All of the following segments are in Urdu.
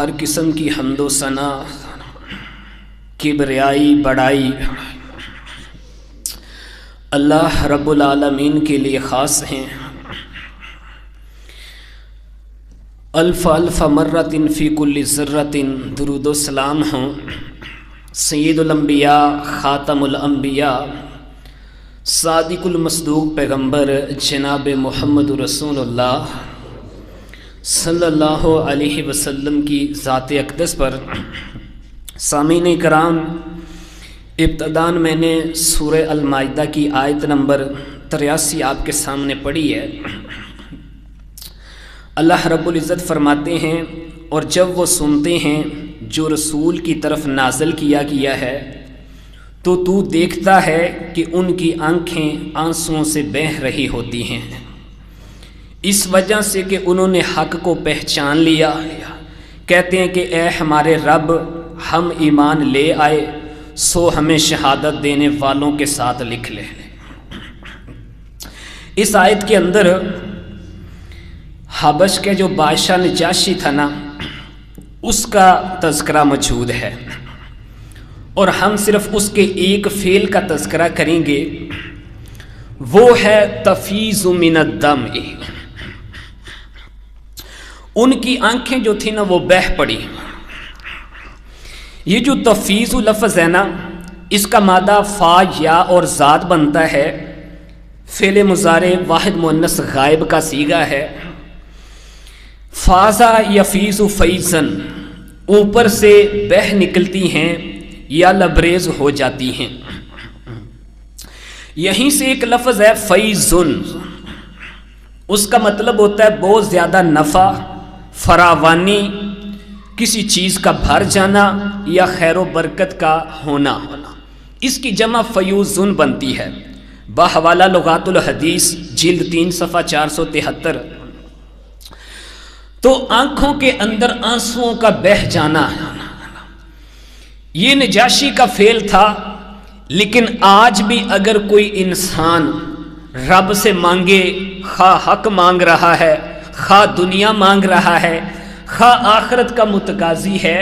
ہر قسم کی حمد و ثنا، کبریائی، بڑائی اللہ رب العالمین کے لیے خاص ہیں۔ الف الف مرۃ فی کل ذرۃ، درود و سلام ہوں سید الانبیاء، خاتم الانبیاء، صادق المصدوق پیغمبر جناب محمد رسول اللہ صلی اللہ علیہ وسلم کی ذات اقدس پر۔ سامعین کرام، ابتداً میں نے سورہ المائدہ کی آیت نمبر 83 آپ کے سامنے پڑھی ہے۔ اللہ رب العزت فرماتے ہیں، اور جب وہ سنتے ہیں جو رسول کی طرف نازل کیا گیا ہے تو دیکھتا ہے کہ ان کی آنکھیں آنسوؤں سے بہہ رہی ہوتی ہیں، اس وجہ سے کہ انہوں نے حق کو پہچان لیا۔ کہتے ہیں کہ اے ہمارے رب، ہم ایمان لے آئے، سو ہمیں شہادت دینے والوں کے ساتھ لکھ لے۔ اس آیت کے اندر حبش کے جو بادشاہ نجاشی تھا نا، اس کا تذکرہ موجود ہے، اور ہم صرف اس کے ایک فعل کا تذکرہ کریں گے، وہ ہے تفیض من الدم۔ ان کی آنکھیں جو تھی نا وہ بہہ پڑی۔ یہ جو تفیض لفظ ہے نا، اس کا مادہ فا، یا اور ذات بنتا ہے، فعل مضارع واحد مؤنث غائب کا صیغہ ہے۔ فازا یفیض فیضاً، اوپر سے بہہ نکلتی ہیں یا لبریز ہو جاتی ہیں۔ یہیں سے ایک لفظ ہے فیضن، اس کا مطلب ہوتا ہے بہت زیادہ نفع، فراوانی، کسی چیز کا بھر جانا یا خیر و برکت کا ہونا۔ اس کی جمع فیوزن بنتی ہے۔ بحوالہ لغات الحدیث جلد 3 صفحہ 473۔ تو آنکھوں کے اندر آنسوؤں کا بہہ جانا، یہ نجاشی کا فعل تھا۔ لیکن آج بھی اگر کوئی انسان رب سے مانگے، خواہ حق مانگ رہا ہے، خواہ دنیا مانگ رہا ہے، خواہ آخرت کا متقاضی ہے،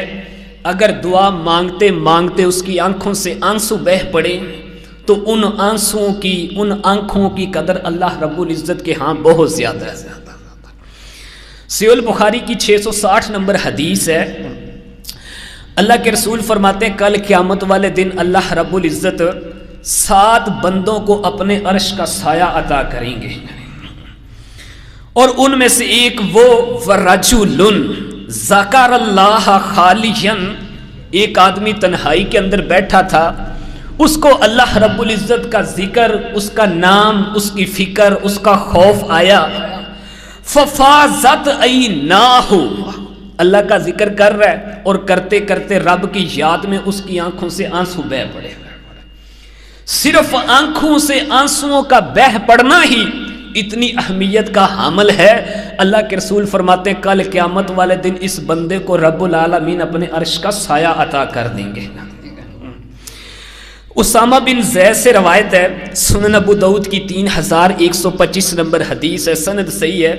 اگر دعا مانگتے مانگتے اس کی آنکھوں سے آنسو بہہ پڑے تو ان آنسوؤں کی، ان آنکھوں کی قدر اللہ رب العزت کے ہاں بہت زیادہ ہے۔ صحیح البخاری کی 660 نمبر حدیث ہے، اللہ کے رسول فرماتے ہیں کل قیامت والے دن اللہ رب العزت 7 بندوں کو اپنے عرش کا سایہ عطا کریں گے، اور ان میں سے ایک وہ ورجل ذکر اللہ خالیا، ایک آدمی تنہائی کے اندر بیٹھا تھا، اس کو اللہ رب العزت کا ذکر، اس کا نام، اس کی فکر، اس کا خوف آیا۔ ففاضت عیناہ، اللہ کا ذکر کر رہا ہے اور کرتے کرتے رب کی یاد میں اس کی آنکھوں سے آنسو بہہ پڑے۔ صرف آنکھوں سے آنسوؤں کا بہہ پڑنا ہی اتنی اہمیت کا حامل ہے۔ اللہ کے رسول فرماتے ہیں کل قیامت والے دن اس بندے کو رب العالمین اپنے عرش کا سایہ عطا کر دیں گے۔ اسامہ بن زید سے روایت ہے، سنن ابو داؤد کی 3125 نمبر حدیث ہے، سند صحیح ہے۔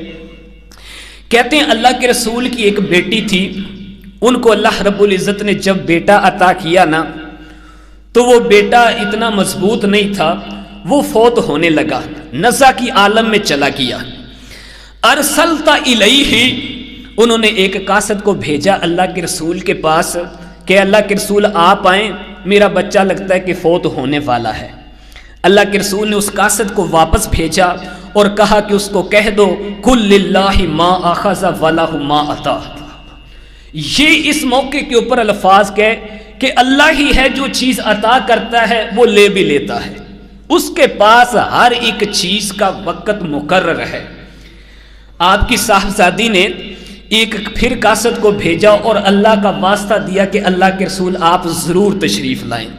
کہتے ہیں اللہ کے رسول کی ایک بیٹی تھی، ان کو اللہ رب العزت نے جب بیٹا عطا کیا نا، تو وہ بیٹا اتنا مضبوط نہیں تھا، وہ فوت ہونے لگا، نزع کی عالم میں چلا گیا۔ ارسلت الیہ، انہوں نے ایک قاصد کو بھیجا اللہ کے رسول کے پاس کہ اللہ کے رسول آپ آئیں، میرا بچہ لگتا ہے کہ فوت ہونے والا ہے۔ اللہ کے رسول نے اس قاصد کو واپس بھیجا اور کہا کہ اس کو کہہ دو کل للہ ما اخذ ولہ ما عطا۔ یہ اس موقع کے اوپر الفاظ کہ اللہ ہی ہے جو چیز عطا کرتا ہے وہ لے بھی لیتا ہے، اس کے پاس ہر ایک چیز کا وقت مقرر ہے۔ آپ کی صاحبزادی نے ایک پھر قاصد کو بھیجا اور اللہ کا واسطہ دیا کہ اللہ کے رسول آپ ضرور تشریف لائیں۔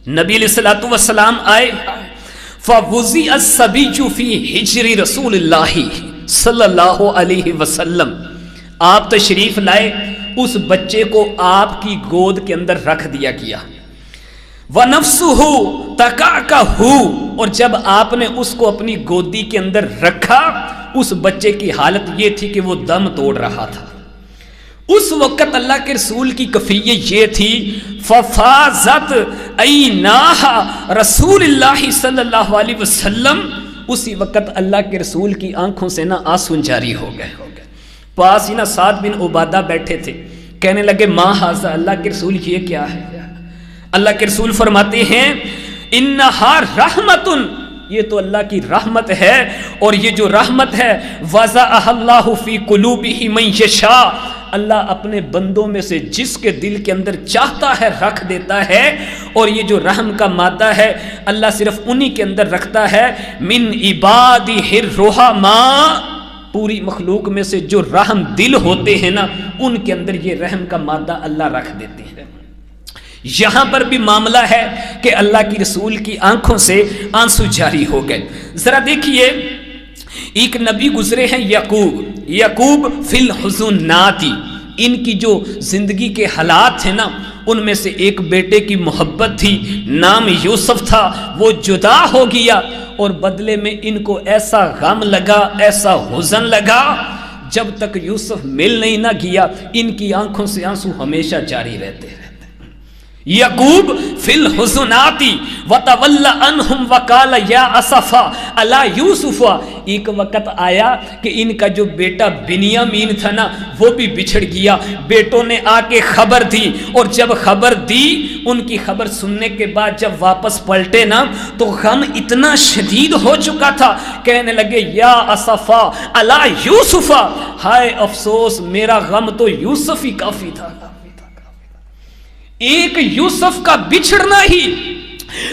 نبی علیہ الصلوۃ والسلام آئے، فوضع الصبی فی حجر رسول اللہ صلی اللہ علیہ وسلم، آپ تشریف لائے، اس بچے کو آپ کی گود کے اندر رکھ دیا گیا۔ وَنَفْسُهُ تَقَعْقَهُ، اور جب آپ نے اس کو اپنی گودی کے اندر رکھا، اس بچے کی حالت یہ تھی کہ وہ دم توڑ رہا تھا۔ اس وقت اللہ کے رسول کی کیفیت یہ تھی ففاضت عیناہا رسول اللہ صلی اللہ علیہ وسلم، اسی وقت اللہ کے رسول کی آنکھوں سے نا آنسو جاری ہو گئے۔ پاس ہی نا سعد بن عبادہ بیٹھے تھے، کہنے لگے ما ھذا، اللہ کے رسول یہ کیا ہے؟ اللہ کے رسول فرماتے ہیں انہا رحمت، یہ تو اللہ کی رحمت ہے، اور یہ جو رحمت ہے وضعها اللہ فی قلوبہ من یشاء، اللہ اپنے بندوں میں سے جس کے دل کے اندر چاہتا ہے رکھ دیتا ہے، اور یہ جو رحم کا مادہ ہے اللہ صرف انہی کے اندر رکھتا ہے، من عبادہ الرحماء، پوری مخلوق میں سے جو رحم دل ہوتے ہیں نا ان کے اندر یہ رحم کا مادہ اللہ رکھ دیتے ہیں۔ یہاں پر بھی معاملہ ہے کہ اللہ کی رسول کی آنکھوں سے آنسو جاری ہو گئے۔ ذرا دیکھیے ایک نبی گزرے ہیں یعقوب فی الحزنات، ان کی جو زندگی کے حالات تھے نا ان میں سے ایک بیٹے کی محبت تھی، نام یوسف تھا، وہ جدا ہو گیا، اور بدلے میں ان کو ایسا غم لگا، ایسا حزن لگا، جب تک یوسف مل نہیں نہ گیا ان کی آنکھوں سے آنسو ہمیشہ جاری رہتے ہیں۔ یعقوب فی الحزنات وتولی عنہم وقال یا اسفا علی یوسف، ایک وقت آیا کہ ان کا جو بیٹا بنیامین تھا نا وہ بھی بچھڑ گیا، بیٹوں نے آ کے خبر دی، اور جب خبر دی ان کی خبر سننے کے بعد جب واپس پلٹے نا تو غم اتنا شدید ہو چکا تھا، کہنے لگے یا اسفا علی یوسف، ہائے افسوس میرا غم تو یوسف ہی کافی تھا، ایک یوسف کا بچھڑنا ہی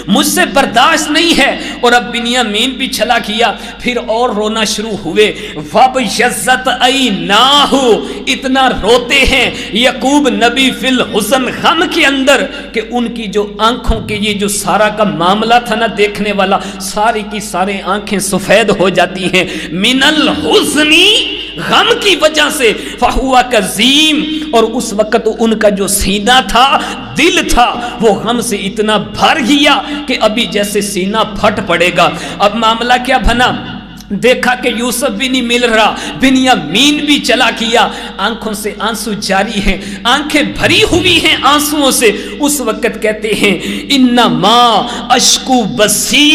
مجھ سے برداشت نہیں ہے، اور اب بنیامین بھی چلا گیا، پھر اور رونا شروع ہوئے، وَبْيَضَّتْ عَيْنَاهُ، اتنا روتے ہیں یعقوب نبی فی الحزن، غم کے اندر، کہ ان کی جو آنکھوں کے یہ جو سارا کا معاملہ تھا نا دیکھنے والا، ساری کی سارے آنکھیں سفید ہو جاتی ہیں، من الحزن، غم کی وجہ سے، فہوا کظیم، اور اس وقت ان کا جو سینہ تھا، دل تھا، وہ غم سے اتنا بھر گیا کہ ابھی جیسے سینہ پھٹ پڑے گا۔ اب معاملہ کیا بنا، دیکھا کہ یوسف بھی نہیں مل رہا، بنیامین بھی چلا گیا، آنکھوں سے آنسو جاری ہیں، آنکھیں بھری ہوئی ہیں آنسوؤں سے، اس وقت کہتے ہیں انما اشکو بسی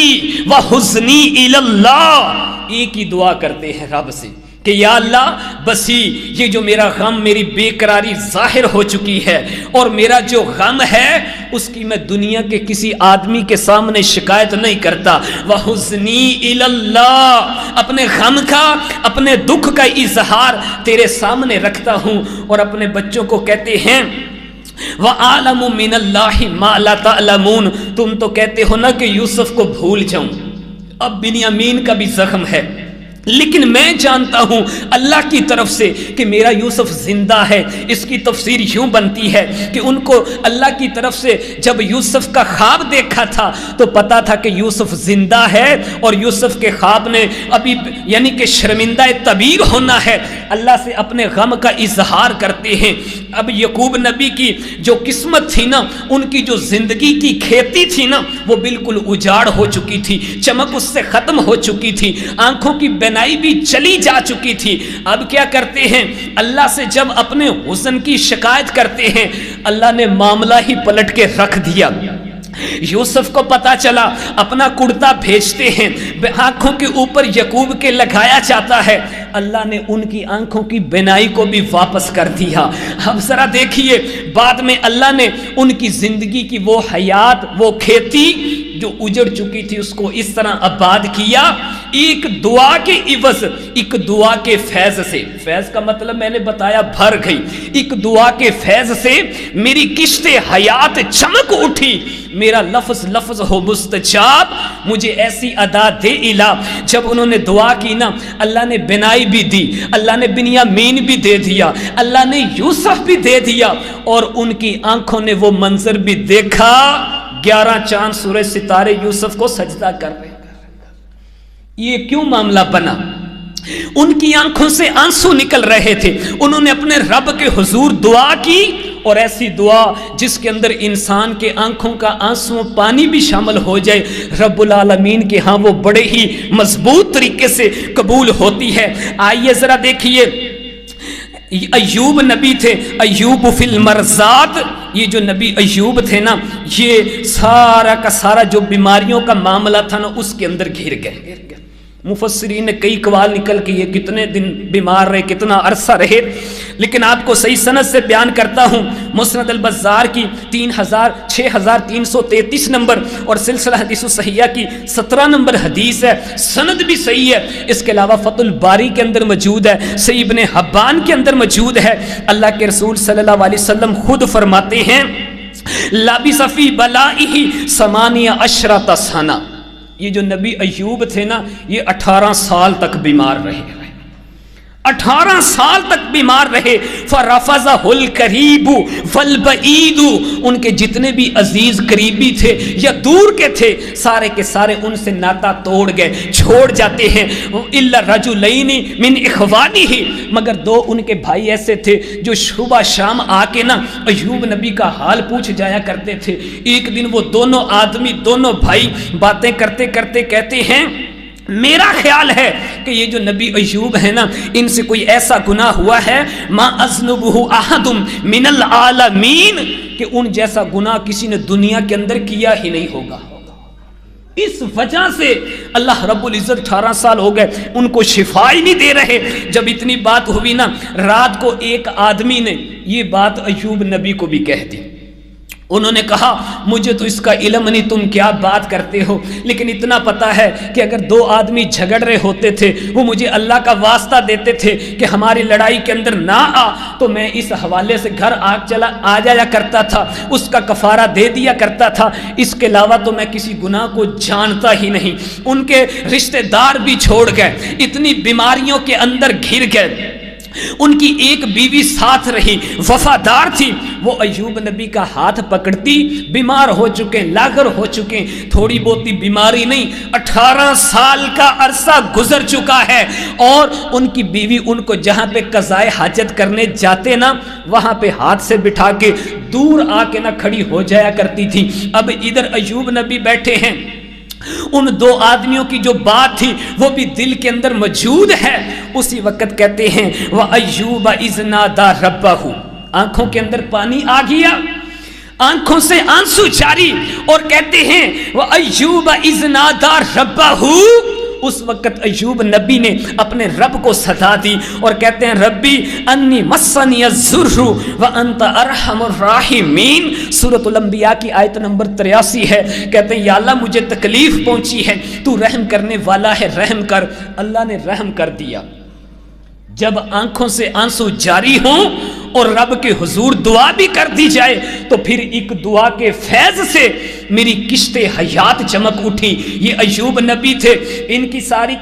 وحزنی الی اللہ، ایک ہی دعا کرتے ہیں رب سے کہ یا اللہ بسی، یہ جو میرا غم، میری بے قراری ظاہر ہو چکی ہے، اور میرا جو غم ہے اس کی میں دنیا کے کسی آدمی کے سامنے شکایت نہیں کرتا، وحزنی الی اللہ، اپنے غم کا، اپنے دکھ کا اظہار تیرے سامنے رکھتا ہوں، اور اپنے بچوں کو کہتے ہیں وَأَعْلَمُ مِنَ اللَّهِ مَا لَا تَعْلَمُونَ، تم تو کہتے ہو نا کہ یوسف کو بھول جاؤں، اب بنیامین کا بھی زخم ہے، لیکن میں جانتا ہوں اللہ کی طرف سے کہ میرا یوسف زندہ ہے۔ اس کی تفسیر یوں بنتی ہے کہ ان کو اللہ کی طرف سے جب یوسف کا خواب دیکھا تھا تو پتا تھا کہ یوسف زندہ ہے، اور یوسف کے خواب نے ابھی یعنی کہ شرمندہ تعبیر ہونا ہے، اللہ سے اپنے غم کا اظہار کرتے ہیں۔ اب یعقوب نبی کی جو قسمت تھی نا، ان کی جو زندگی کی کھیتی تھی نا، وہ بالکل اجاڑ ہو چکی تھی، چمک اس سے ختم ہو چکی تھی، آنکھوں کی بینائی بھی چلی جا چکی تھی۔ اب کیا کرتے ہیں، اللہ سے جب اپنے حزن کی شکایت کرتے ہیں، اللہ نے معاملہ ہی پلٹ کے رکھ دیا۔ یوسف کو پتا چلا، اپنا کرتا بھیجتے ہیں، آنکھوں کے اوپر یعقوب کے لگایا جاتا ہے، اللہ نے ان کی آنکھوں کی بینائی کو بھی واپس کر دیا۔ اب ذرا دیکھیے بعد میں اللہ نے ان کی زندگی کی وہ حیات، وہ کھیتی جو اجڑ چکی تھی اس کو اس طرح آباد کیا، ایک دعا کے عوض، ایک دعا کے فیض سے، فیض کا مطلب میں نے بتایا بھر گئی، ایک دعا کے فیض سے میری کشت حیات چمک اٹھی، میرا لفظ لفظ ہو مستجاب، مجھے ایسی ادا دے الہ۔ جب انہوں نے دعا کی نا، اللہ نے بنائی بھی دی، اللہ نے بنیامین بھی دے دیا، اللہ نے یوسف بھی دے دیا، اور ان کی آنکھوں نے وہ منظر بھی دیکھا، 11 چاند سورج ستارے یوسف کو سجدہ کر رہے ہیں۔ یہ کیوں معاملہ بنا؟ ان کی آنکھوں سے آنسو نکل رہے تھے، انہوں نے اپنے رب کے حضور دعا کی، اور ایسی دعا جس کے اندر انسان کے آنکھوں کا آنسو پانی بھی شامل ہو جائے، رب العالمین کے ہاں وہ بڑے ہی مضبوط طریقے سے قبول ہوتی ہے۔ آئیے ذرا دیکھیے ایوب نبی تھے، ایوب فی المرضات، یہ جو نبی ایوب تھے نا، یہ سارا کا سارا جو بیماریوں کا معاملہ تھا نا اس کے اندر گھر گئے۔ مفسرین نے کئی قوال نکل کے یہ کتنے دن بیمار رہے، کتنا عرصہ رہے، لیکن آپ کو صحیح سند سے بیان کرتا ہوں۔ مسند البزار کی 6333 نمبر اور سلسلہ حدیث صحیحہ کی 17 نمبر حدیث ہے، سند بھی صحیح ہے۔ اس کے علاوہ فتح الباری کے اندر موجود ہے، صحیح ابن حبان کے اندر موجود ہے۔ اللہ کے رسول صلی اللہ علیہ وسلم خود فرماتے ہیں لابث فی بلائہ 18 سنہ، یہ جو نبی ایوب تھے نا یہ 18 سال تک بیمار رہے، 18 سال تک بیمار رہے۔ فرفضہ القریب والبعید، ان کے جتنے بھی عزیز قریبی تھے یا دور کے تھے سارے کے سارے ان سے ناتا توڑ گئے، چھوڑ جاتے ہیں۔ الا رجلین من اخوانہ، مگر 2 ان کے بھائی ایسے تھے جو صبح شام آ کے نا ایوب نبی کا حال پوچھ جایا کرتے تھے۔ ایک دن وہ دونوں آدمی، دونوں بھائی باتیں کرتے کرتے کہتے ہیں میرا خیال ہے کہ یہ جو نبی ایوب ہے نا ان سے کوئی ایسا گناہ ہوا ہے ما اذنبہ احد من العالمین، کہ ان جیسا گناہ کسی نے دنیا کے اندر کیا ہی نہیں ہوگا۔ اس وجہ سے اللہ رب العزت 18 سال ہو گئے ان کو شفا ہی نہیں دے رہے۔ جب اتنی بات ہوئی نا، رات کو ایک آدمی نے یہ بات ایوب نبی کو بھی کہہ دی۔ انہوں نے کہا مجھے تو اس کا علم نہیں، تم کیا بات کرتے ہو، لیکن اتنا پتا ہے کہ اگر 2 آدمی جھگڑ رہے ہوتے تھے وہ مجھے اللہ کا واسطہ دیتے تھے کہ ہماری لڑائی کے اندر نہ آ، تو میں اس حوالے سے گھر آ جایا کرتا تھا، اس کا کفارہ دے دیا کرتا تھا۔ اس کے علاوہ تو میں کسی گناہ کو جانتا ہی نہیں۔ ان کے رشتہ دار بھی چھوڑ گئے، اتنی بیماریوں کے اندر گھر گئے۔ ان کی ایک بیوی ساتھ رہی، وفادار تھی، وہ ایوب نبی کا ہاتھ پکڑتی، بیمار ہو چکے، لاغر ہو چکے، تھوڑی بہتی بیماری نہیں، 18 سال کا عرصہ گزر چکا ہے، اور ان کی بیوی ان کو جہاں پہ قضائے حاجت کرنے جاتے نا وہاں پہ ہاتھ سے بٹھا کے دور آ کے نہ کھڑی ہو جایا کرتی تھی۔ اب ادھر ایوب نبی بیٹھے ہیں، ان 2 آدمیوں کی جو بات تھی وہ بھی دل کے اندر موجود ہے۔ اسی وقت کہتے ہیں وَأَيُّوبَ إِذْ نَادَى رَبَّهُ، آنکھوں کے اندر پانی آ گیا، آنکھوں سے آنسو جاری، اور کہتے ہیں وَأَيُّوبَ إِذْ نَادَى رَبَّهُ، اس وقت ایوب نبی نے اپنے رب کو صدا دی اور کہتے ہیں ربی انی مسنی الضر وانت ارحم الراحمین۔ سورۃ الانبیاء کی آیت نمبر 83 ہے، کہتے ہیں یا اللہ مجھے تکلیف پہنچی ہے، تو رحم کرنے والا ہے، رحم کر۔ اللہ نے رحم کر دیا۔ جب آنکھوں سے آنسو جاری ہوں اور رب کے حضور دعا بھی کر دی جائے تو پھر ایک دعا کے فیض سے میری کشت حیات چمک اٹھی۔ یہ ایوب نبی تھے، ان کی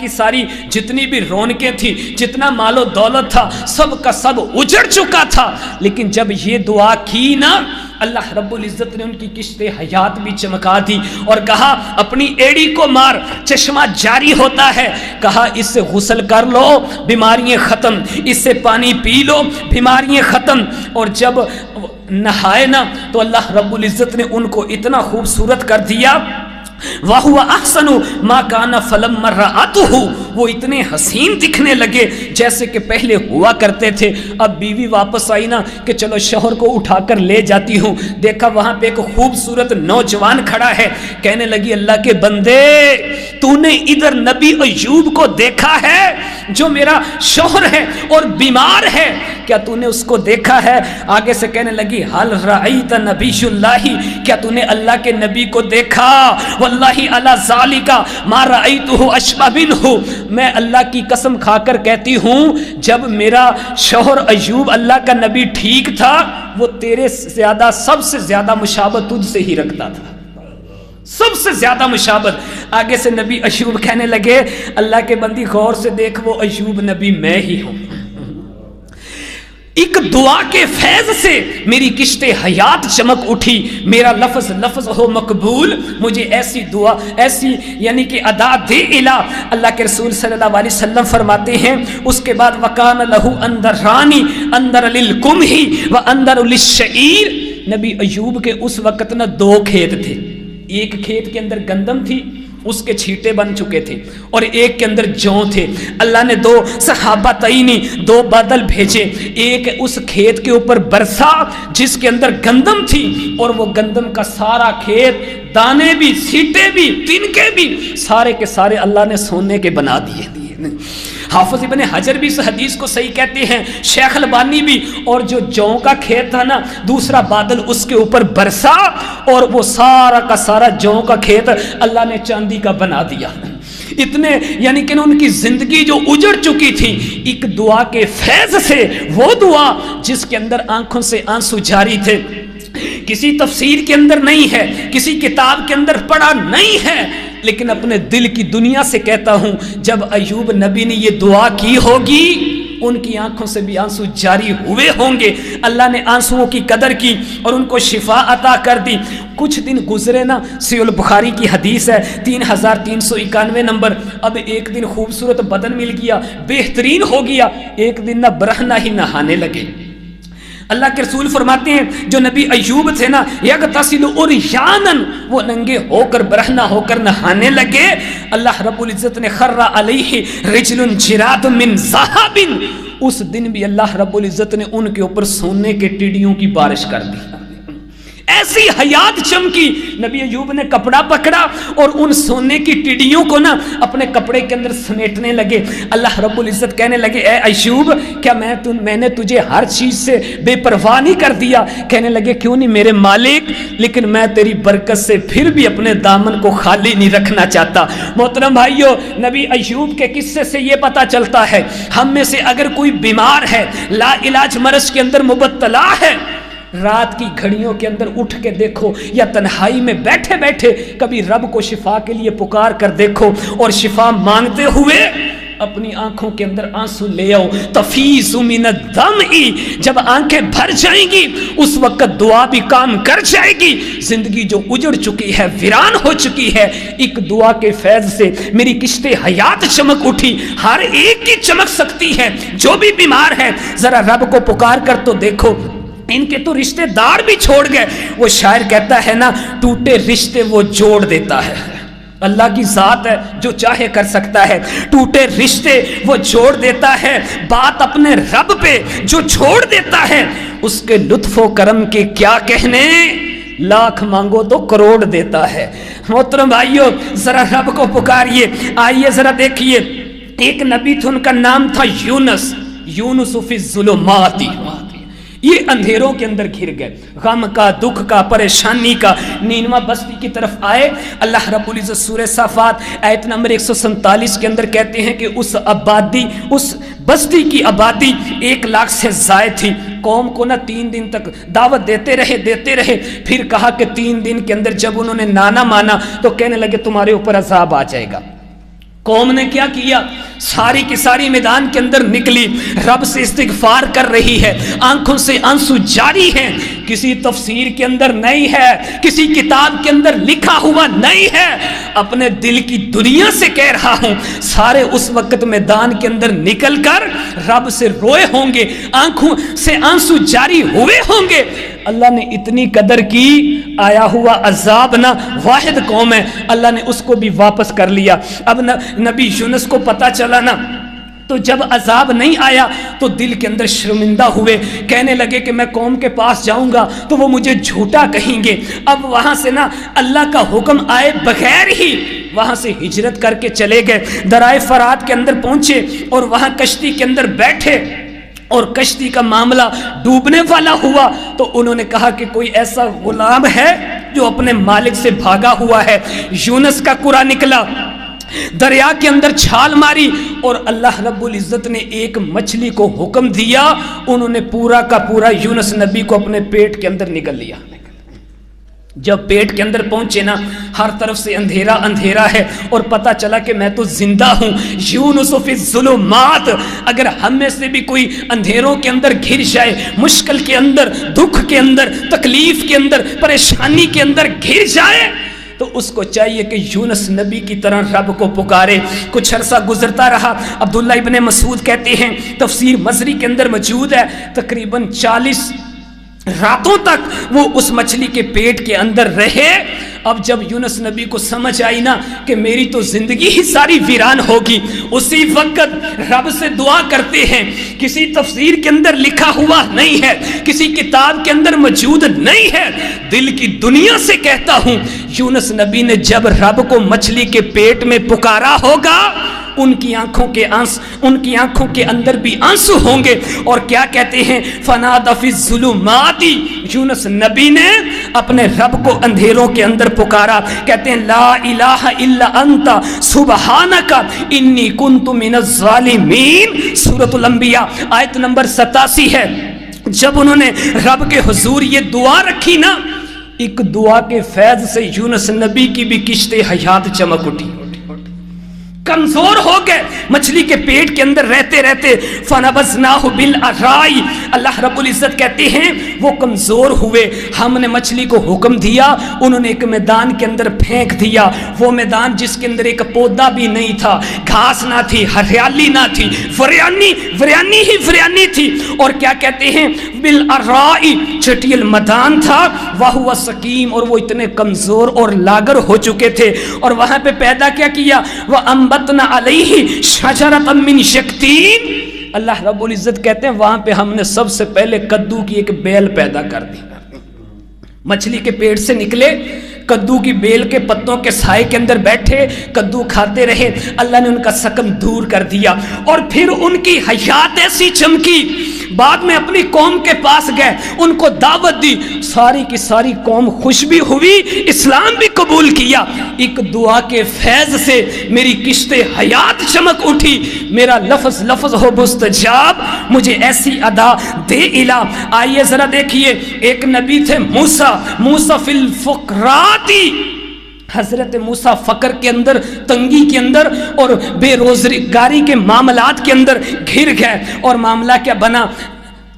ساری جتنی بھی رونقیں تھی، جتنا مال و دولت تھا، سب کا سب اجڑ چکا تھا، لیکن جب یہ دعا کی نا اللہ رب العزت نے ان کی کشت حیات بھی چمکا دی اور کہا اپنی ایڑی کو مار، چشمہ جاری ہوتا ہے، کہا اس سے غسل کر لو بیماریاں ختم، اس سے پانی پی لو بیماریاں ختم۔ اور جب نہائے نا تو اللہ رب العزت نے ان کو اتنا خوبصورت کر دیا، وَهُوَ أَحْسَنُ مَا كَانَ فَلَمَّا رَأَتْهُ، وہ اتنے حسین دکھنے لگے جیسے کہ پہلے ہوا کرتے تھے۔ اب بیوی واپس آئی نا کہ چلو شوہر کو اٹھا کر لے جاتی ہوں، دیکھا وہاں پہ ایک خوبصورت نوجوان کھڑا ہے، کہنے لگی اللہ کے بندے تو نے ادھر نبی ایوب کو دیکھا ہے جو میرا شوہر ہے اور بیمار ہے، کیا تو نے اس کو دیکھا ہے؟ آگے سے کہنے لگی حل رأیت نبی اللہ، کیا تو نے اللہ کے نبی کو دیکھا؟ واللہ علی ذالک ما رأیتہ اشبہ منہ، میں اللہ کی قسم کھا کر کہتی ہوں جب میرا شوہر ایوب اللہ کا نبی ٹھیک تھا وہ تیرے زیادہ سب سے زیادہ مشابہت تجھ سے ہی رکھتا تھا، سب سے زیادہ مشابہت۔ آگے سے نبی ایوب کہنے لگے اللہ کے بندی غور سے دیکھ وہ ایوب نبی میں ہی ہوں، ایک دعا کے فیض سے میری کشت حیات چمک اٹھی، میرا لفظ ہو مقبول، مجھے ایسی دعا ایسی یعنی کہ ادا دے الہ۔ اللہ کے رسول صلی اللہ علیہ وسلم فرماتے ہیں اس کے بعد وکان لہو اندرانی اندر للقمح و اندر للشعیر، نبی ایوب کے اس وقت نہ 2 کھیت تھے، ایک کھیت کے اندر گندم تھی اس کے چھیٹے بن چکے تھے اور ایک کے اندر جوں تھے. اللہ نے 2 صحابہ تعینی، 2 بادل بھیجے. ایک اس کھیت کے اوپر برسا جس کے اندر گندم تھی، اور وہ گندم کا سارا کھیت، دانے بھی، سیٹے بھی، تنکے بھی، سارے کے سارے اللہ نے سونے کے بنا دیے. حافظ ابن حجر بھی اس حدیث کو صحیح کہتے ہیں، شیخ البانی بھی. اور جو جوں کا کھیت تھا نا، دوسرا بادل اس کے اوپر برسا اور وہ سارا کا سارا جوں کا کھیت اللہ نے چاندی کا بنا دیا. اتنے یعنی کہ ان کی زندگی جو اجڑ چکی تھی، ایک دعا کے فیض سے، وہ دعا جس کے اندر آنکھوں سے آنسو جاری تھے، کسی تفسیر کے اندر نہیں ہے، کسی کتاب کے اندر پڑھا نہیں ہے، لیکن اپنے دل کی دنیا سے کہتا ہوں، جب ایوب نبی نے یہ دعا کی ہوگی، ان کی آنکھوں سے بھی آنسو جاری ہوئے ہوں گے. اللہ نے آنسوؤں کی قدر کی اور ان کو شفا عطا کر دی. کچھ دن گزرے نا، صحیح البخاری کی حدیث ہے 3391 نمبر. اب ایک دن خوبصورت بدن مل گیا، بہترین ہو گیا، ایک دن نہ برہنہ ہی نہانے لگے. اللہ کے رسول فرماتے ہیں جو نبی ایوب تھے نا، یغتسل عریاناً، وہ ننگے ہو کر برہنہ ہو کر نہانے لگے. اللہ رب العزت نے خر علیہ رجل جراد من ذهب، اس دن بھی اللہ رب العزت نے ان کے اوپر سونے کے ٹڈیوں کی بارش کر دی. ایسی حیات چمکی. نبی ایوب نے کپڑا پکڑا اور ان سونے کی ٹڈیوں کو نا اپنے کپڑے کے اندر سمیٹنے لگے. اللہ رب العزت کہنے لگے اے ایوب، کیا میں نے تجھے ہر چیز سے بے پرواہ نہیں کر دیا؟ کہنے لگے کیوں نہیں میرے مالک، لیکن میں تیری برکت سے پھر بھی اپنے دامن کو خالی نہیں رکھنا چاہتا. محترم بھائیو، نبی ایوب کے قصے سے یہ پتا چلتا ہے، ہم میں سے اگر کوئی بیمار ہے، لا علاج مرض کے اندر مبتلا ہے، رات کی گھڑیوں کے اندر اٹھ کے دیکھو یا تنہائی میں بیٹھے بیٹھے کبھی رب کو شفا کے لیے پکار کر دیکھو اور شفا مانگتے ہوئے اپنی آنکھوں کے اندر آنسو لے آؤ. تفیض من الدمع، جب آنکھیں بھر جائیں گی اس وقت دعا بھی کام کر جائے گی. زندگی جو اجڑ چکی ہے، ویران ہو چکی ہے، ایک دعا کے فیض سے میری کشت حیات چمک اٹھی. ہر ایک کی چمک سکتی ہے. جو بھی بیمار ہے ذرا رب کو پکار کر تو دیکھو. ان کے تو رشتے دار بھی چھوڑ گئے. وہ شاعر کہتا ہے نا، ٹوٹے رشتے وہ جوڑ دیتا ہے. اللہ کی ذات ہے جو چاہے کر سکتا ہے. ٹوٹے رشتے وہ جوڑ دیتا ہے. بات اپنے رب پہ جو چھوڑ دیتا ہے، اس کے لطف و کرم کے کیا کہنے، لاکھ مانگو تو کروڑ دیتا ہے. محترم بھائیو، ذرا رب کو پکاریے. آئیے ذرا دیکھیے، ایک نبی تھا، ان کا نام تھا یونس. یونس فی الظلمات، یہ اندھیروں کے اندر گھر گئے، غم کا، دکھ کا، پریشانی کا. نینوا بستی کی طرف آئے. اللہ رب العزت سورہ صافات آیت نمبر 147 کے اندر کہتے ہیں کہ اس بستی کی آبادی 1,00,000 سے زائد تھی. قوم کو نا 3 دن تک دعوت دیتے رہے. پھر کہا کہ 3 دن کے اندر جب انہوں نے نانا مانا تو کہنے لگے تمہارے اوپر عذاب آ جائے گا. قوم نے کیا کیا؟ ساری کی ساری میدان کے اندر نکلی، رب سے استغفار کر رہی ہے، آنکھوں سے آنسو جاری ہیں. کسی تفسیر کے اندر نہیں ہے، کسی کتاب کے اندر لکھا ہوا نہیں ہے، اپنے دل کی دنیا سے کہہ رہا ہوں. سارے اس وقت میدان کے اندر نکل کر رب سے روئے ہوں گے، آنکھوں سے آنسو جاری ہوئے ہوں گے. اللہ نے اتنی قدر کی، آیا ہوا عذاب نہ واحد قوم ہے، اللہ نے اس کو بھی واپس کر لیا. اب نبی یونس کو پتا چلا نا، تو جب عذاب نہیں آیا تو دل کے اندر شرمندہ ہوئے. کہنے لگے کہ میں قوم کے پاس جاؤں گا تو وہ مجھے جھوٹا کہیں گے. اب وہاں سے نا اللہ کا حکم آئے بغیر ہی وہاں سے ہجرت کر کے چلے گئے. درائے فرات کے اندر پہنچے اور وہاں کشتی کے اندر بیٹھے اور کشتی کا معاملہ ڈوبنے والا ہوا. تو انہوں نے کہا کہ کوئی ایسا غلام ہے جو اپنے مالک سے بھاگا ہوا ہے. یونس کا قرا نکلا، دریا کے اندر چھال ماری اور اللہ رب العزت نے ایک مچھلی کو حکم دیا، انہوں نے پورا کا پورا یونس نبی کو اپنے پیٹ کے اندر نگل لیا. جب پیٹ کے اندر پہنچے نا، ہر طرف سے اندھیرا اندھیرا ہے اور پتا چلا کہ میں تو زندہ ہوں. یونس فی الظلمات. اگر ہم میں سے بھی کوئی اندھیروں کے اندر گھر جائے، مشکل کے اندر، دکھ کے اندر، تکلیف کے اندر، پریشانی کے اندر گھر جائے تو اس کو چاہیے کہ یونس نبی کی طرح رب کو پکارے. کچھ عرصہ گزرتا رہا. عبداللہ ابن مسعود کہتے ہیں، تفسیر مزری کے اندر موجود ہے، تقریباً 40 راتوں تک وہ اس مچھلی کے پیٹ کے اندر رہے. اب جب یونس نبی کو سمجھ آئی نا کہ میری تو زندگی ہی ساری ویران ہوگی، اسی وقت رب سے دعا کرتے ہیں، کسی تفسیر کے اندر لکھا ہوا نہیں ہے، کسی کتاب کے اندر موجود نہیں ہے، دل کی دنیا سے کہتا ہوں، یونس نبی نے جب رب کو مچھلی کے پیٹ میں پکارا ہوگا، ان کی آنکھوں کے اندر بھی آنسو ہوں گے، اور کیا کہتے ہیں، فنادى فی الظلمات، یونس نبی نے اپنے رب کو اندھیروں کے اندر پکارا، کہتے ہیں لا الہ الا انت سبحانک انی کنت من الظالمین، سورۃ الانبیاء آیت نمبر 87 ہے۔ جب انہوں نے رب کے حضور یہ دعا رکھی نا، ایک دعا کے فیض سے یونس نبی کی بھی کشت حیات چمک اٹھی، کمزور ہو گئے مچھلی کے پیٹ کے اندر رہتے رہتے، فنبذناہ بالعراء، اللہ رب العزت کہتے ہیں وہ کمزور ہوئے، ہم نے مچھلی کو حکم دیا، انہوں نے ایک میدان کے اندر پھینک دیا، وہ میدان جس کے اندر ایک پودا بھی نہیں تھا، گھاس نہ تھی، ہریالی نہ تھی، وریانی تھی، اور کیا کہتے ہیں بالعراء، چٹیل میدان تھا، وہو سقیم، اور وہ اتنے کمزور اور لاغر ہو چکے تھے، اور وہاں پہ پیدا کیا وَأَنبَتْنَا عَلَيْهِ شَجَرَةً مِّن شَكْتِينَ، اللہ رب العزت کہتے ہیں وہاں پہ ہم نے سب سے پہلے کدو کی ایک بیل پیدا کر دی، مچھلی کے پیٹ سے نکلے، کدو کی بیل کے پتوں کے سائے کے اندر بیٹھے، کدو کھاتے رہے، اللہ نے ان کا سقم دور کر دیا، اور پھر ان کی حیات ایسی چمکی، بعد میں اپنی قوم کے پاس گئے، ان کو دعوت دی، ساری کی ساری قوم خوش بھی ہوئی، اسلام بھی قبول کیا، ایک دعا کے فیض سے میری کشت حیات چمک اٹھی، میرا لفظ ہو مستجاب، مجھے ایسی ادا دے الہ۔ آئیے ذرا دیکھیے، ایک نبی تھے موسیٰ فی الفقراتی، حضرت موسیٰ فقر کے اندر، تنگی کے اندر اور بے روزگاری کے معاملات کے اندر گھر گئے، اور معاملہ کیا بنا،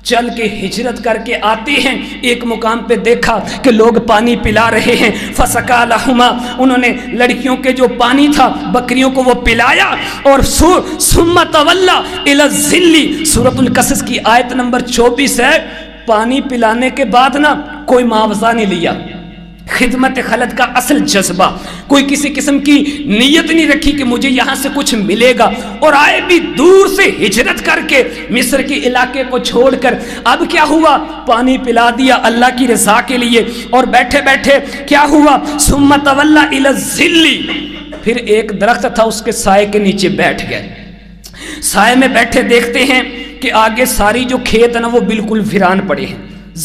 چل کے ہجرت کر کے آتے ہیں، ایک مقام پہ دیکھا کہ لوگ پانی پلا رہے ہیں، فسقا لہما، انہوں نے لڑکیوں کے جو پانی تھا بکریوں کو وہ پلایا، اور ثم تولی الی الظل، سورۃ القصص کی آیت نمبر 24 ہے، پانی پلانے کے بعد نا کوئی معاوضہ نہیں لیا، خدمت خلق کا اصل جذبہ، کوئی کسی قسم کی نیت نہیں رکھی کہ مجھے یہاں سے کچھ ملے گا، اور آئے بھی دور سے ہجرت کر کے مصر کے علاقے کو چھوڑ کر، اب کیا ہوا، پانی پلا دیا اللہ کی رضا کے لیے، اور بیٹھے بیٹھے کیا ہوا، ثم تولی الی الظل، پھر ایک درخت تھا اس کے سائے کے نیچے بیٹھ گئے، سائے میں بیٹھے دیکھتے ہیں کہ آگے ساری جو کھیت ہے نا وہ بالکل ویران پڑے ہیں،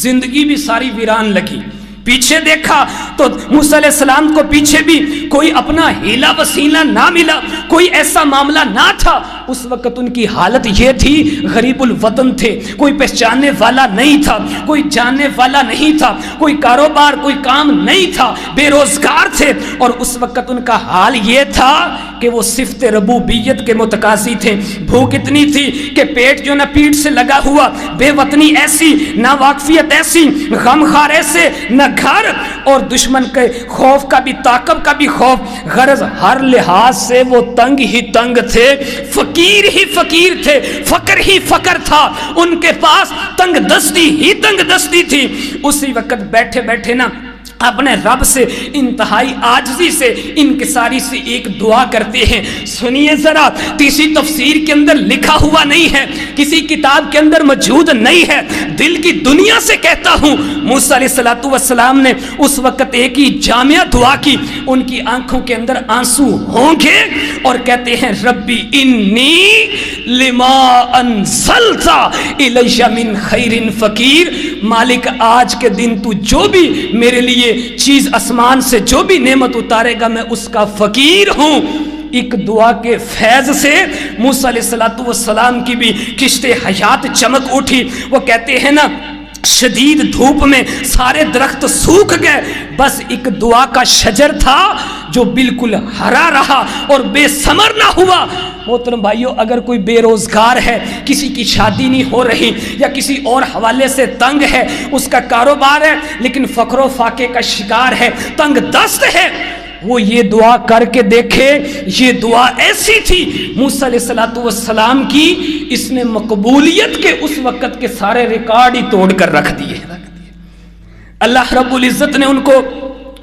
زندگی بھی ساری ویران لگی، پیچھے دیکھا تو موسیٰ علیہ السلام کو پیچھے بھی کوئی اپنا ہیلا وسیلہ نہ ملا، کوئی ایسا معاملہ نہ تھا، اس وقت ان کی حالت یہ تھی، غریب الوطن تھے، کوئی پہچاننے والا نہیں تھا، کوئی جاننے والا نہیں تھا، کوئی کاروبار کوئی کام نہیں تھا، بے روزگار تھے، اور اس وقت ان کا حال یہ تھا کہ وہ صفت ربوبیت کے متقاضی تھے، بھوک اتنی تھی کہ پیٹ جو نہ پیٹ سے لگا ہوا، بے وطنی ایسی، نہ واقفیت ایسی، غم خار ایسے، نہ گھر، اور دشمن کے خوف کا بھی، طاقت کا بھی خوف، غرض ہر لحاظ سے وہ تنگ ہی تنگ تھے، فقیر ہی فقیر تھے، فقر ہی فقر تھا ان کے پاس، تنگ دستی ہی تنگ دستی تھی۔ اسی وقت بیٹھے بیٹھے نا اپنے رب سے انتہائی عاجزی سے، انکساری سے ایک دعا کرتے ہیں، سنیے ذرا، کسی تفسیر کے اندر لکھا ہوا نہیں ہے، کسی کتاب کے اندر موجود نہیں ہے، دل کی دنیا سے کہتا ہوں، موسیٰ علیہ السلام نے اس وقت ایک ہی جامعہ دعا کی، ان کی آنکھوں کے اندر آنسو ہوں گے، اور کہتے ہیں ربی انی لما انزلت الی من خیر فقیر، مالک آج کے دن تو جو بھی میرے لیے چیز آسمان سے جو بھی نعمت اتارے گا میں اس کا فقیر ہوں۔ ایک دعا کے فیض سے موسیٰ علیہ السلام کی بھی کشت حیات چمک اٹھی، وہ کہتے ہیں نا شدید دھوپ میں سارے درخت سوکھ گئے، بس ایک دعا کا شجر تھا جو بالکل ہرا رہا اور بے ثمر نہ ہوا۔ محترم بھائیو، اگر کوئی بے روزگار ہے، کسی کی شادی نہیں ہو رہی، یا کسی اور حوالے سے تنگ ہے، اس کا کاروبار ہے لیکن فقر و فاقے کا شکار ہے، تنگ دست ہے، وہ یہ دعا کر کے دیکھے، یہ دعا ایسی تھی موسیٰ علیہ السلام کی، اس نے مقبولیت کے اس وقت کے سارے ریکارڈ ہی توڑ کر رکھ دیے۔ اللہ رب العزت نے ان کو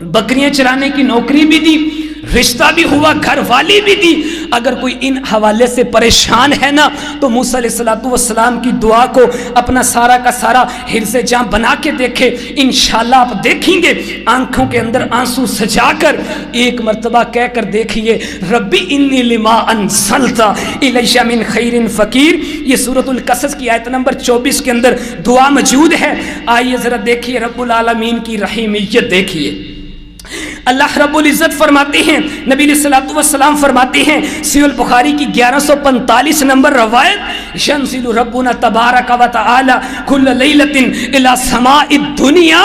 بکریاں چرانے کی نوکری بھی دی، رشتہ بھی ہوا، گھر والی بھی دی۔ اگر کوئی ان حوالے سے پریشان ہے نا تو موسیٰ علیہ السلام کی دعا کو اپنا سارا کا سارا حرز جاں بنا کے دیکھے، انشاءاللہ آپ دیکھیں گے آنکھوں کے اندر آنسو سجا کر ایک مرتبہ کہہ کر دیکھیے، ربی انی لما انزلت الی من خیر فقیر۔ یہ سورۃ القصص کی آیت نمبر 24 کے اندر دعا موجود ہے۔ آئیے ذرا دیکھیے رب العالمین کی رحیمیت دیکھیے۔ اللہ رب العزت فرماتے ہیں، نبی علیہ الصلوۃ والسلام فرماتے ہیں، صحیح البخاری کی 1145 نمبر روایت، ينزل ربنا تبارک و تعالی كل ليلة الى سماء الدنيا۔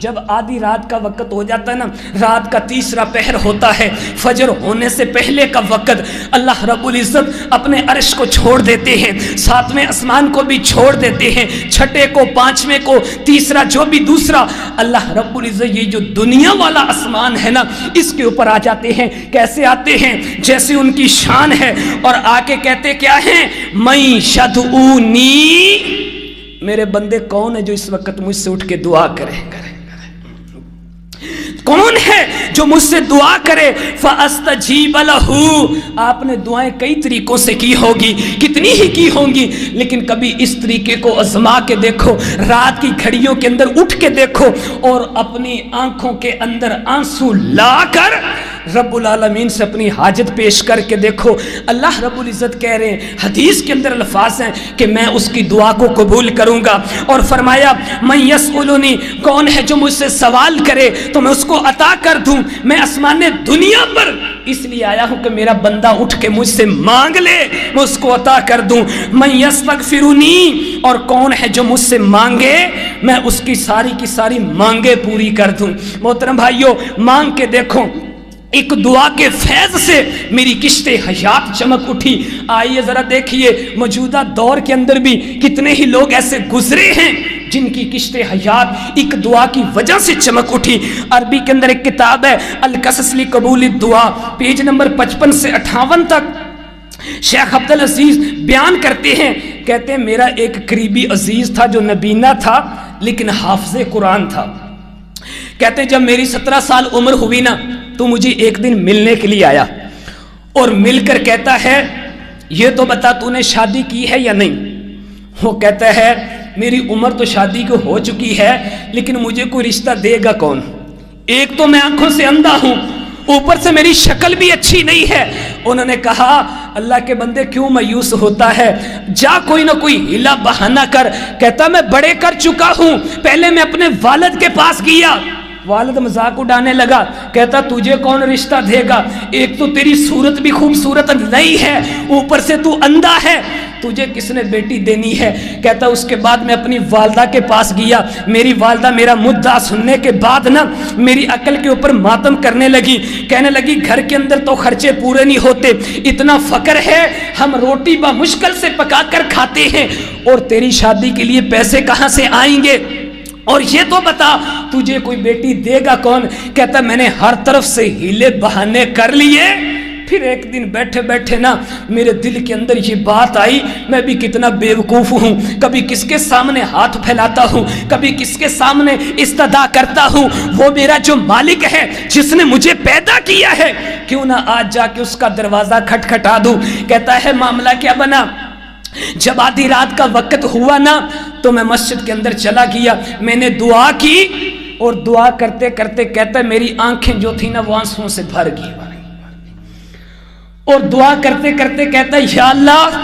جب آدھی رات کا وقت ہو جاتا ہے نا، رات کا تیسرا پہر ہوتا ہے، فجر ہونے سے پہلے کا وقت، اللہ رب العزت اپنے عرش کو چھوڑ دیتے ہیں، ساتویں آسمان کو بھی چھوڑ دیتے ہیں، چھٹے کو، پانچویں کو، تیسرا جو بھی دوسرا، اللہ رب العزت یہ جو دنیا والا آسمان ہے نا اس کے اوپر آ جاتے ہیں۔ کیسے آتے ہیں؟ جیسے ان کی شان ہے، اور آ کے کہتے کیا ہیں؟ میں یدعونی، میرے بندے کون ہے جو اس وقت مجھ سے اٹھ کے دعا کرے؟ کون ہے جو مجھ سے دعا کرے؟ فاستجیب لہ۔ آپ نے دعائیں کئی طریقوں سے کی ہوگی، کتنی ہی کی ہوں گی، لیکن کبھی اس طریقے کو آزما کے دیکھو، رات کی گھڑیوں کے اندر اٹھ کے دیکھو اور اپنی آنکھوں کے اندر آنسو لا کر رب العالمین سے اپنی حاجت پیش کر کے دیکھو۔ اللہ رب العزت کہہ رہے ہیں، حدیث کے اندر الفاظ ہیں کہ میں اس کی دعا کو قبول کروں گا، اور فرمایا من یسألنی، کون ہے جو مجھ سے سوال کرے تو میں اس کو عطا کر دوں۔ میں آسمان دنیا پر اس لیے آیا ہوں کہ میرا بندہ اٹھ کے مجھ سے مانگ لے، میں اس کو عطا کر دوں۔ من یستغفرنی، اور کون ہے جو مجھ سے مانگے میں اس کی ساری مانگیں پوری کر دوں۔ محترم بھائیو، مانگ کے دیکھو، ایک دعا کے فیض سے میری کشت حیات چمک اٹھی۔ آئیے ذرا دیکھیے موجودہ دور کے اندر بھی کتنے ہی لوگ ایسے گزرے ہیں جن کی کشت حیات ایک دعا کی وجہ سے چمک اٹھی۔ عربی کے اندر ایک کتاب ہے القصص لقبول الدعاء، پیج نمبر 55 سے 58 تک شیخ عبدالعزیز بیان کرتے ہیں، کہتے ہیں میرا ایک قریبی عزیز تھا جو نبینا تھا لیکن حافظ قرآن تھا۔ کہتے ہیں جب میری 17 سال عمر ہوئی نا تو مجھے ایک دن ملنے کے لیے آیا، اور مل کر کہتا ہے یہ تو بتا تو نے شادی کی ہے یا نہیں؟ وہ کہتا ہے میری عمر تو شادی کو ہو چکی ہے لیکن مجھے کوئی رشتہ دے گا کون؟ ایک تو میں آنکھوں سے اندھا ہوں، اوپر سے میری شکل بھی اچھی نہیں ہے۔ انہوں نے کہا اللہ کے بندے کیوں مایوس ہوتا ہے، جا کوئی نہ کوئی ہیلا بہانہ کر۔ کہتا میں بڑے کر چکا ہوں، پہلے میں اپنے والد کے پاس گیا، والد مذاق اڑانے لگا، کہتا تجھے کون رشتہ دے گا، ایک تو تیری صورت بھی خوبصورت نہیں ہے، اوپر سے تو اندھا ہے، تجھے کس نے بیٹی دینی ہے؟ کہتا اس کے بعد میں اپنی والدہ کے پاس گیا، میری والدہ میرا مدعا سننے کے بعد نا میری عقل کے اوپر ماتم کرنے لگی، کہنے لگی گھر کے اندر تو خرچے پورے نہیں ہوتے، اتنا فقر ہے ہم روٹی بمشکل سے پکا کر کھاتے ہیں، اور تیری شادی کے لیے پیسے کہاں سے آئیں گے؟ اور یہ تو بتا تجھے کوئی بیٹی دے گا کون؟ کہتا میں نے ہر طرف سے ہیلے بہانے کر لیے، پھر ایک دن بیٹھے بیٹھے نا میرے دل کے اندر یہ بات آئی میں بھی کتنا بیوقوف ہوں، کبھی کس کے سامنے ہاتھ پھیلاتا ہوں، کبھی کس کے سامنے استدعا کرتا ہوں، وہ میرا جو مالک ہے جس نے مجھے پیدا کیا ہے کیوں نہ آج جا کے اس کا دروازہ کھٹکھٹا دوں۔ کہتا ہے معاملہ کیا بنا، جب آدھی رات کا وقت ہوا نا تو میں مسجد کے اندر چلا گیا، میں نے دعا کی، اور دعا کرتے کرتے کہتا ہے میری آنکھیں جو تھی نا وہ آنسوؤں سے بھر گئی، اور دعا کرتے کرتے کہتا ہے یا اللہ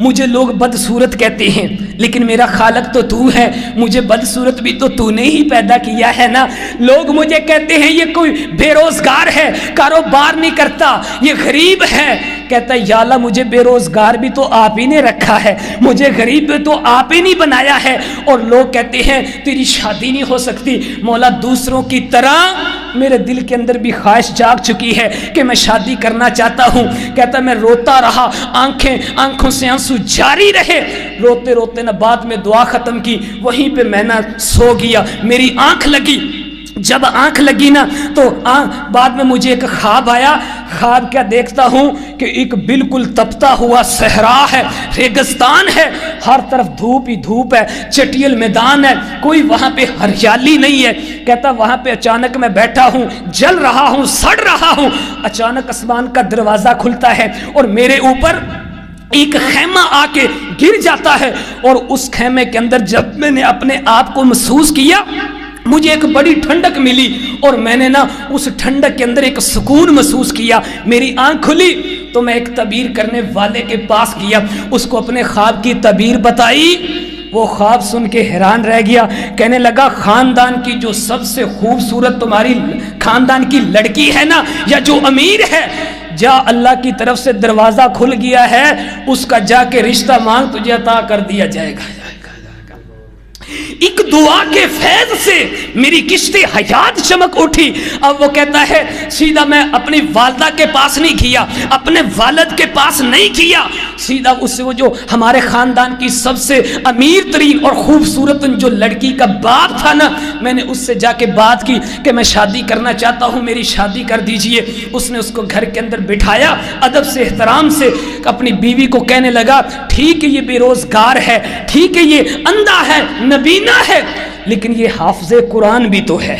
مجھے لوگ بدصورت کہتے ہیں لیکن میرا خالق تو تو ہے، مجھے بدصورت بھی تو نے ہی پیدا کیا ہے نا، لوگ مجھے کہتے ہیں یہ کوئی بے روزگار ہے، کاروبار نہیں کرتا، یہ غریب ہے۔ کہتا ہے یا اللہ مجھے بے روزگار بھی تو آپ ہی نے رکھا ہے، مجھے غریب بھی تو آپ ہی نہیں بنایا ہے، اور لوگ کہتے ہیں تیری شادی نہیں ہو سکتی۔ مولا دوسروں کی طرح میرے دل کے اندر بھی خواہش جاگ چکی ہے کہ میں شادی کرنا چاہتا ہوں۔ کہتا میں روتا رہا، آنکھوں سے آنسو جاری رہے، روتے روتے نہ بعد میں دعا ختم کی، وہیں پہ میں نہ سو گیا، میری آنکھ لگی، جب آنکھ لگی نا تو بعد میں مجھے ایک خواب آیا خواب کیا دیکھتا ہوں کہ ایک بالکل تپتا ہوا صحرا ہے، ریگستان ہے، ہر طرف دھوپ ہی دھوپ ہے، چٹیل میدان ہے، کوئی وہاں پہ ہریالی نہیں ہے۔ کہتا وہاں پہ اچانک میں بیٹھا ہوں، جل رہا ہوں، سڑ رہا ہوں، اچانک آسمان کا دروازہ کھلتا ہے اور میرے اوپر ایک خیمہ آ کے گر جاتا ہے، اور اس خیمے کے اندر جب میں نے اپنے آپ کو محسوس کیا مجھے ایک بڑی ٹھنڈک ملی، اور میں نے نا اس ٹھنڈک کے اندر ایک سکون محسوس کیا۔ میری آنکھ کھلی تو میں ایک تعبیر کرنے والے کے پاس گیا، اس کو اپنے خواب کی تعبیر بتائی۔ وہ خواب سن کے حیران رہ گیا، کہنے لگا خاندان کی جو سب سے خوبصورت تمہاری خاندان کی لڑکی ہے نا، یا جو امیر ہے، جا اللہ کی طرف سے دروازہ کھل گیا ہے، اس کا جا کے رشتہ مانگ، تجھے عطا کر دیا جائے گا۔ ایک دعا کے فیض سے میری کشتی حیات چمک اٹھی۔ اب وہ کہتا ہے سیدھا میں اپنی والدہ کے پاس نہیں کیا، اپنے والد کے پاس نہیں کیا، سیدھا اس سے وہ جو ہمارے خاندان کی سب سے امیر ترین اور خوبصورت جو لڑکی کا باپ تھا نا، میں نے اس سے جا کے بات کی کہ میں شادی کرنا چاہتا ہوں، میری شادی کر دیجئے۔ اس نے اس کو گھر کے اندر بٹھایا، ادب سے احترام سے اپنی بیوی کو کہنے لگا ٹھیک ہے یہ بے روزگار ہے، ٹھیک ہے یہ اندھا ہے، نبینا ہے، لیکن یہ حافظ قرآن بھی تو ہے،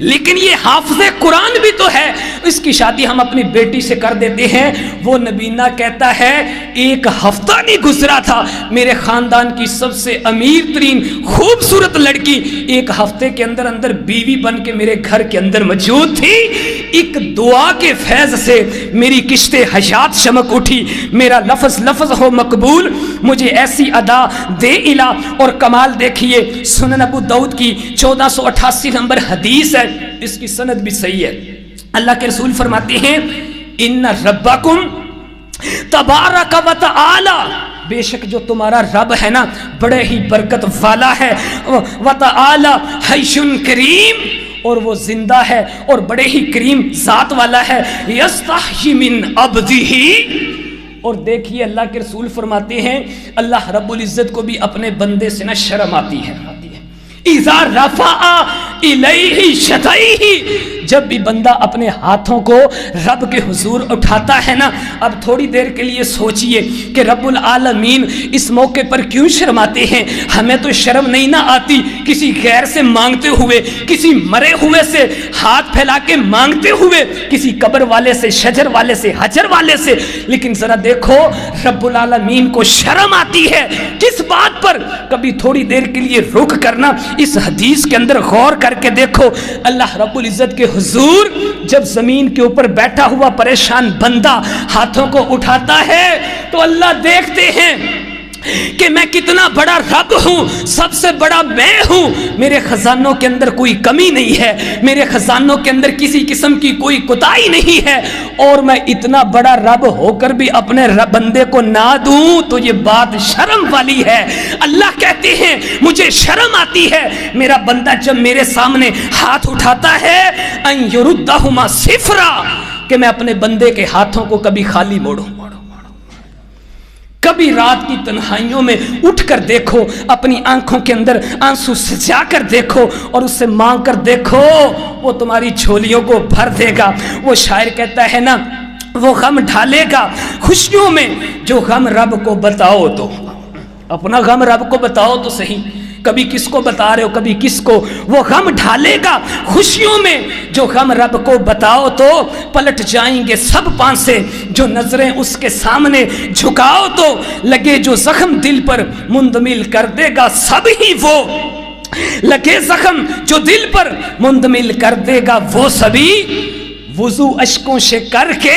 لیکن یہ حافظ قرآن بھی تو ہے، اس کی شادی ہم اپنی بیٹی سے کر دیتے ہیں۔ وہ نبینا کہتا ہے ایک ہفتہ نہیں گزرا تھا، میرے خاندان کی سب سے امیر ترین خوبصورت لڑکی ایک ہفتے کے اندر اندر بیوی بن کے میرے گھر کے اندر موجود تھی۔ ایک دعا کے فیض سے میری کشت حیات چمک اٹھی، میرا لفظ لفظ ہو مقبول، مجھے ایسی ادا دے الہ اور کمال۔ دیکھیے سنن ابو داؤد کی 1488 نمبر حدیث ہے، اس کی سند بھی صحیح ہے۔ اللہ کے رسول فرماتے ہیں ان ربکم تبارک و تعالی، بے شک جو تمہارا رب ہے نا بڑے ہی برکت والا ہے، و تعالی حی کریم، اور وہ زندہ ہے اور بڑے ہی کریم ذات والا ہے، یستحی من عبدہ۔ اور دیکھیے اللہ کے رسول فرماتے ہیں اللہ رب العزت کو بھی اپنے بندے سے نہ شرم آتی ہے، اذا رفع الیہ شفیہ، جب بھی بندہ اپنے ہاتھوں کو رب کے حضور اٹھاتا ہے نا، اب تھوڑی دیر کے لیے سوچئے کہ رب العالمین اس موقع پر کیوں شرماتے ہیں؟ ہمیں تو شرم نہیں نہ آتی کسی غیر سے مانگتے ہوئے، کسی مرے ہوئے سے ہاتھ پھیلا کے مانگتے ہوئے، کسی قبر والے سے، شجر والے سے، حجر والے سے، لیکن ذرا دیکھو رب العالمین کو شرم آتی ہے کس بات پر؟ کبھی تھوڑی دیر کے لیے رک کرنا اس حدیث کے اندر غور کر کے دیکھو، اللہ رب العزت کے حضور جب زمین کے اوپر بیٹھا ہوا پریشان بندہ ہاتھوں کو اٹھاتا ہے تو اللہ دیکھتے ہیں کہ میں کتنا بڑا رب ہوں، سب سے بڑا میں ہوں، میرے خزانوں کے اندر کوئی کمی نہیں ہے، میرے خزانوں کے اندر کسی قسم کی کوئی کوتاہی نہیں ہے، اور میں اتنا بڑا رب ہو کر بھی اپنے بندے کو نہ دوں تو یہ بات شرم والی ہے۔ اللہ کہتے ہیں مجھے شرم آتی ہے میرا بندہ جب میرے سامنے ہاتھ اٹھاتا ہے ان یردہما صفرا، کہ میں اپنے بندے کے ہاتھوں کو کبھی خالی موڑوں۔ کبھی رات کی تنہائیوں میں اٹھ کر دیکھو، اپنی آنکھوں کے اندر آنسو سجا کر دیکھو اور اس سے مانگ کر دیکھو، وہ تمہاری جھولیوں کو بھر دے گا۔ وہ شاعر کہتا ہے نا وہ غم ڈھالے گا خوشیوں میں جو غم رب کو بتاؤ، تو اپنا غم رب کو بتاؤ تو صحیح، کبھی کس کو بتا رہے ہو کبھی کس کو، وہ غم ڈھالے گا خوشیوں میں جو غم رب کو بتاؤ، تو پلٹ جائیں گے سب پانسے جو نظریں اس کے سامنے جھکاؤ، تو لگے جو زخم دل پر مندمل کر دے گا سب ہی وہ، لگے زخم جو دل پر مندمل کر دے گا وہ سبھی، وضو اشکوں سے کر کے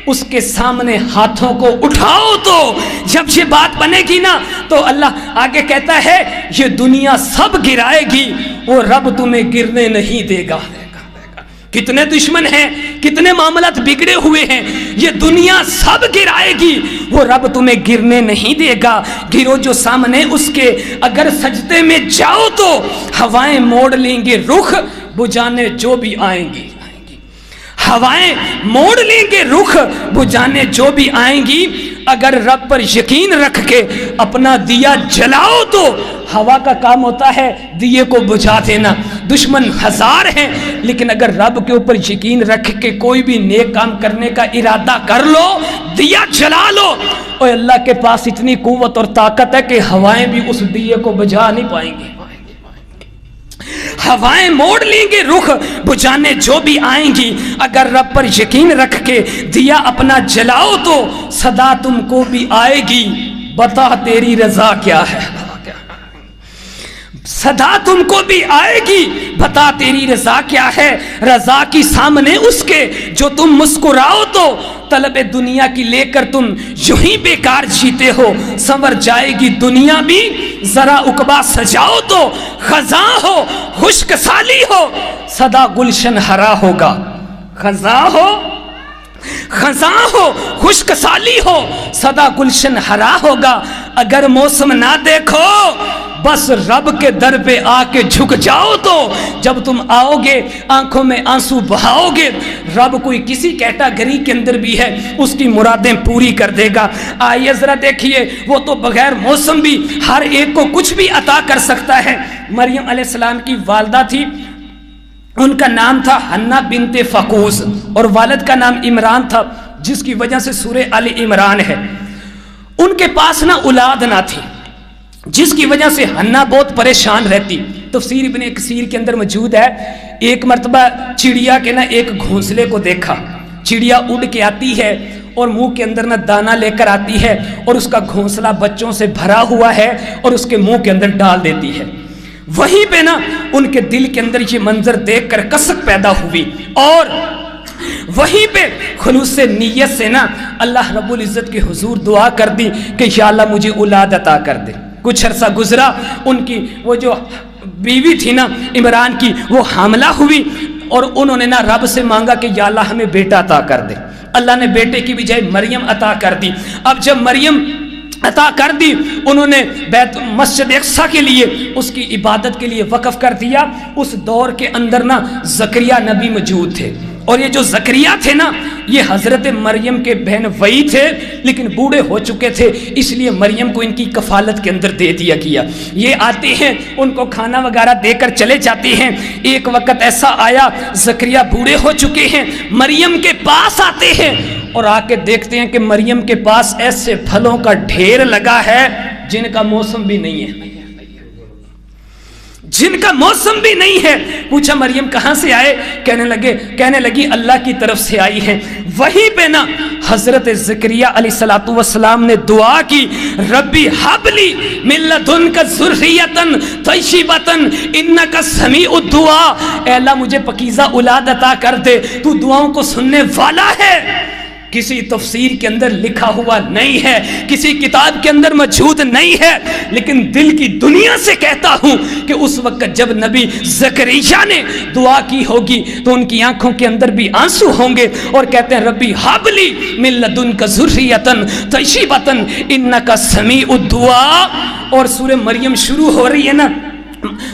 اس کے سامنے ہاتھوں کو اٹھاؤ، تو جب یہ بات بنے گی نا تو اللہ آگے کہتا ہے یہ دنیا سب گرائے گی، وہ رب تمہیں گرنے نہیں دے گا۔ کتنے دشمن ہیں، کتنے معاملات بگڑے ہوئے ہیں، یہ دنیا سب گرائے گی، وہ رب تمہیں گرنے نہیں دے گا۔ گرو جو سامنے اس کے، اگر سجدے میں جاؤ تو ہوائیں موڑ لیں گے رخ بجانے جو بھی آئیں گی، ہوائیں موڑ لیں گے رخ بجانے جو بھی آئیں گی، اگر رب پر یقین رکھ کے اپنا دیا جلاؤ تو ہوا کا کام ہوتا ہے دیے کو بجھا دینا. دشمن ہزار ہیں لیکن اگر رب کے اوپر یقین رکھ کے کوئی بھی نیک کام کرنے کا ارادہ کر لو, دیا جلا لو, اور اللہ کے پاس اتنی قوت اور طاقت ہے کہ ہوائیں بھی اس دیے کو بجھا نہیں پائیں گے. ہوائیں موڑ لیں گے رخ بجھانے جو بھی آئیں گی. اگر رب پر یقین رکھ کے دیا اپنا جلاؤ تو صدا تم کو بھی آئے گی, بتا تیری رضا کیا ہے. صدا تم کو بھی آئے گی, بتا تیری رضا کیا ہے. رضا کی سامنے اس کے جو تم مسکراؤ تو طلب دنیا کی لے کر تم یوں ہی بیکار جیتے ہو. سنور جائے گی دنیا بھی ذرا عقبہ سجاؤ تو خزاں ہو خشک سالی ہو صدا گلشن ہرا ہوگا. خزاں ہو خزاں ہو خشک سالی ہو صدا گلشن ہرا ہوگا. اگر موسم نہ دیکھو بس رب کے در پہ آ کے جھک جاؤ تو جب تم آؤ گے آنکھوں میں آنسو بہاؤ گے. رب کوئی کسی کیٹاگری کے اندر بھی ہے اس کی مرادیں پوری کر دے گا. آئیے ذرا دیکھیے, وہ تو بغیر موسم بھی ہر ایک کو کچھ بھی عطا کر سکتا ہے. مریم علیہ السلام کی والدہ تھی, ان کا نام تھا حنا بنت فقوس اور والد کا نام عمران تھا, جس کی وجہ سے سورہ آل عمران ہے. ان کے پاس نہ اولاد نہ تھی, جس کی وجہ سے حنا بہت پریشان رہتی. تفسیر ابن کثیر کے اندر موجود ہے, ایک مرتبہ چڑیا کے نہ ایک گھونسلے کو دیکھا. چڑیا اڑ کے آتی ہے اور منہ کے اندر نہ دانا لے کر آتی ہے اور اس کا گھونسلہ بچوں سے بھرا ہوا ہے اور اس کے منہ کے اندر ڈال دیتی ہے. وہیں پہ نا ان کے دل کے اندر یہ منظر دیکھ کر کسک پیدا ہوئی اور وہیں پہ خلوص نیت سے نا اللہ رب العزت کے حضور دعا کر دی کہ یا اللہ مجھے اولاد عطا کر دے. کچھ عرصہ گزرا, ان کی وہ جو بیوی تھی نا عمران کی وہ حاملہ ہوئی اور انہوں نے نا رب سے مانگا کہ یا اللہ ہمیں بیٹا عطا کر دے. اللہ نے بیٹے کی بجائے مریم عطا کر دی. اب جب مریم عطا کر دی, انہوں نے بیت مسجد اقصی کے لیے اس کی عبادت کے لیے وقف کر دیا. اس دور کے اندر نا زکریا نبی موجود تھے, اور یہ جو زکریا تھے نا یہ حضرت مریم کے بہن وئی تھے لیکن بوڑھے ہو چکے تھے, اس لیے مریم کو ان کی کفالت کے اندر دے دیا گیا. یہ آتے ہیں ان کو کھانا وغیرہ دے کر چلے جاتے ہیں. ایک وقت ایسا آیا زکریا بوڑھے ہو چکے ہیں, مریم کے پاس آتے ہیں اور آ کے دیکھتے ہیں کہ مریم کے پاس ایسے پھلوں کا ڈھیر لگا ہے جن کا موسم بھی نہیں ہے, جن کا موسم بھی نہیں ہے. پوچھا مریم کہاں سے آئے؟ کہنے لگی اللہ کی طرف سے آئی ہے. وہیں پہ نا حضرت زکریا علیہ السلام نے دعا کی, ربی حب لی من لدنک ذریۃ طیبۃ انک سمیع الدعاء. اے اللہ مجھے پاکیزہ اولاد عطا کر دے, تو دعاؤں کو سننے والا ہے. کسی تفسیر کے اندر لکھا ہوا نہیں ہے, کسی کتاب کے اندر موجود نہیں ہے, لیکن دل کی دنیا سے کہتا ہوں کہ اس وقت جب نبی زکریا نے دعا کی ہوگی تو ان کی آنکھوں کے اندر بھی آنسو ہوں گے اور کہتے ہیں ربی حب لی من لدنک ذریۃ طیبۃ انک سمیع الدعاء. اور سورہ مریم شروع ہو رہی ہے نا,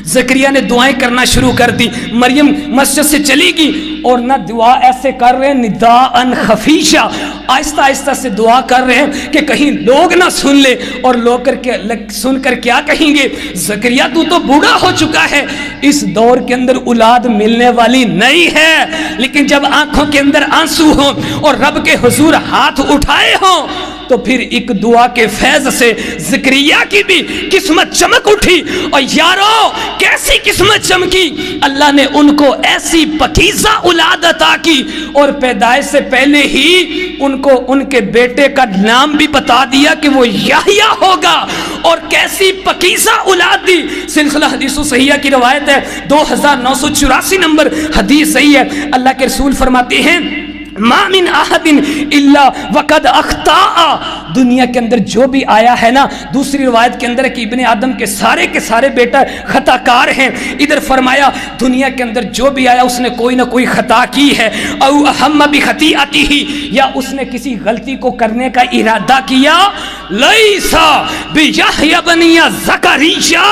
زکریا نے دعائیں کرنا شروع کر دی. مریم مسجد سے چلی گئی اور نہ دعا ایسے کر رہے ہیں نداءً خفیشا, آہستہ آہستہ سے دعا کر رہے ہیں کہ کہیں لوگ نہ سن لے اور لوگ سن کر کیا کہیں گے, زکریا تو بوڑھا ہو چکا ہے, اس دور کے اندر اولاد ملنے والی نہیں ہے. لیکن جب آنکھوں کے اندر آنسو ہوں اور رب کے حضور ہاتھ اٹھائے ہوں تو پھر ایک دعا کے فیض سے زکریا کی بھی قسمت چمک اٹھی. اور یارو کیسی قسمت چمکی, اللہ نے ان کو ایسی پاکیزہ اولاد عطا کی اور پیدائش سے پہلے ہی ان کو ان کے بیٹے کا نام بھی بتا دیا کہ وہ یحییٰ ہوگا. اور کیسی پاکیزہ اولاد دی. سلسلہ حدیث صحیحہ کی روایت ہے, 2984 نمبر حدیث صحیح ہے. اللہ کے رسول فرماتے ہیں ما من احد الا وقد اخطاء. دنیا کے اندر جو بھی آیا ہے نا, دوسری روایت کے اندر ہے کہ ابن آدم کے سارے بیٹا خطا کار ہیں. ادھر فرمایا دنیا کے اندر جو بھی آیا اس نے کوئی نہ کوئی خطا کی ہے, او اہم بخطیئتہ, یا اس نے کسی غلطی کو کرنے کا ارادہ کیا. لیسا بیحییٰ بن زکریا,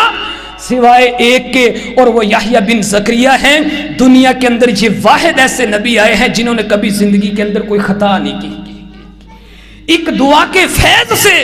سوائے ایک کے, اور وہ یحییٰ بن زکریا ہیں. دنیا کے اندر یہ واحد ایسے نبی آئے ہیں جنہوں نے کبھی زندگی کے اندر کوئی خطا نہیں کی. ایک دعا کے فیض سے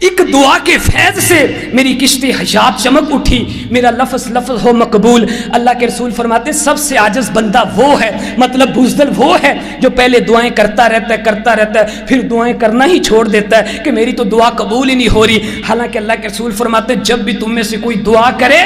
ایک دعا کے فیض سے میری کشت حیات چمک اٹھی، میرا لفظ لفظ ہو مقبول۔ اللہ کے رسول فرماتے سب سے عاجز بندہ وہ ہے، مطلب بزدل وہ ہے جو پہلے دعائیں کرتا رہتا ہے پھر دعائیں کرنا ہی چھوڑ دیتا ہے کہ میری تو دعا قبول ہی نہیں ہو رہی۔ حالانکہ اللہ کے رسول فرماتے جب بھی تم میں سے کوئی دعا کرے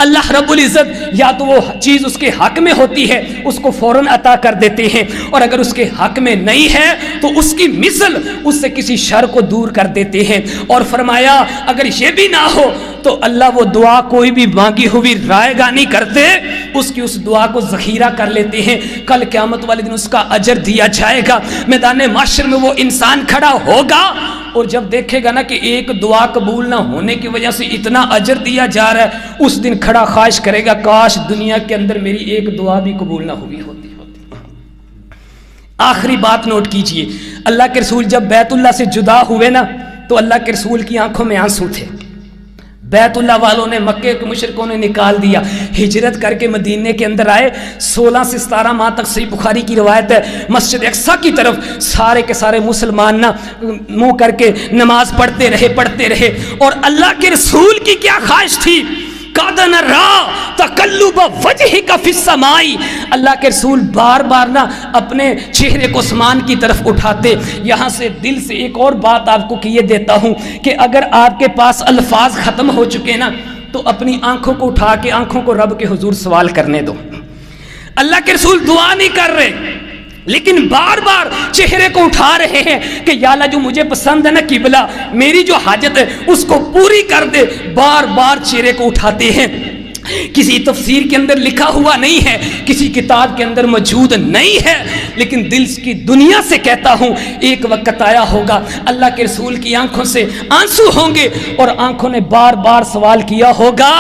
اللہ رب العزت یا تو وہ چیز اس کے حق میں ہوتی ہے اس کو فوراً عطا کر دیتے ہیں، اور اگر اس کے حق میں نہیں ہے تو اس کی مثل اس سے کسی شر کو دور کر دیتے ہیں۔ اور فرمایا اگر یہ بھی نہ ہو تو اللہ وہ دعا کوئی بھی مانگی ہوئی رائے گاہ نہیں کرتے، اس کی اس دعا کو ذخیرہ کر لیتے ہیں، کل قیامت والے دن اس کا اجر دیا جائے گا۔ میدان محشر میں وہ انسان کھڑا ہوگا اور جب دیکھے گا نا کہ ایک دعا قبول نہ ہونے کی وجہ سے اتنا اجر دیا جا رہا ہے، اس دن کھڑا خواہش کرے گا کاش دنیا کے اندر میری ایک دعا بھی قبول نہ ہوئی ہوتی۔ آخری بات نوٹ کیجئے، اللہ کے رسول جب بیت اللہ سے جدا ہوئے نا تو اللہ کے رسول کی آنکھوں میں آنسو تھے۔ بیت اللہ والوں نے، مکے کے مشرکوں نے نکال دیا، ہجرت کر کے مدینے کے اندر آئے۔ 16 سے 17 ماہ تک صحیح بخاری کی روایت ہے مسجد اقصیٰ کی طرف سارے کے سارے مسلمان نہ منہ کر کے نماز پڑھتے رہے، اور اللہ کے رسول کی کیا خواہش تھی، قَدْ نَرَىٰ تَقَلُّبَ وَجْهِكَ فِي السَّمَاءِ، اللہ کے رسول بار بار نہ اپنے چہرے کو آسمان کی طرف اٹھاتے۔ یہاں سے دل سے ایک اور بات آپ کو کیے دیتا ہوں کہ اگر آپ کے پاس الفاظ ختم ہو چکے نا تو اپنی آنکھوں کو اٹھا کے آنکھوں کو رب کے حضور سوال کرنے دو۔ اللہ کے رسول دعا نہیں کر رہے لیکن بار بار چہرے کو اٹھا رہے ہیں کہ یا اللہ جو مجھے پسند ہے نا قبلہ، میری جو حاجت ہے اس کو پوری کر دے۔ بار بار چہرے کو اٹھاتے ہیں۔ کسی تفسیر کے اندر لکھا ہوا نہیں ہے، کسی کتاب کے اندر موجود نہیں ہے، لیکن دل کی دنیا سے کہتا ہوں ایک وقت آیا ہوگا اللہ کے رسول کی آنکھوں سے آنسو ہوں گے اور آنکھوں نے بار بار سوال کیا ہوگا۔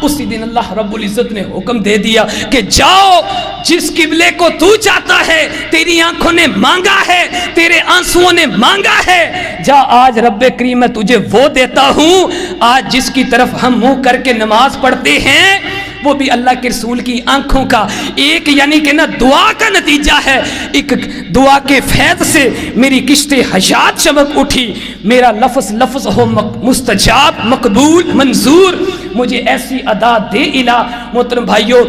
اسی دن اللہ رب العزت نے حکم دے دیا کہ جاؤ، جس قبلے کو تو چاہتا ہے، تیری آنکھوں نے مانگا ہے، تیرے آنسوؤں نے مانگا ہے، جا آج رب کریم میں تجھے وہ دیتا ہوں۔ آج جس کی طرف ہم منہ کر کے نماز پڑھتے ہیں وہ بھی اللہ کے رسول کی آنکھوں کا ایک یعنی کہ نا دعا کا نتیجہ ہے۔ ایک دعا کے فیض سے میری کشت حیات چمک اٹھی، میرا لفظ لفظ ہو مستجاب، مقبول، منظور، مجھے ایسی ادا دے الہ۔ محترم بھائیوں،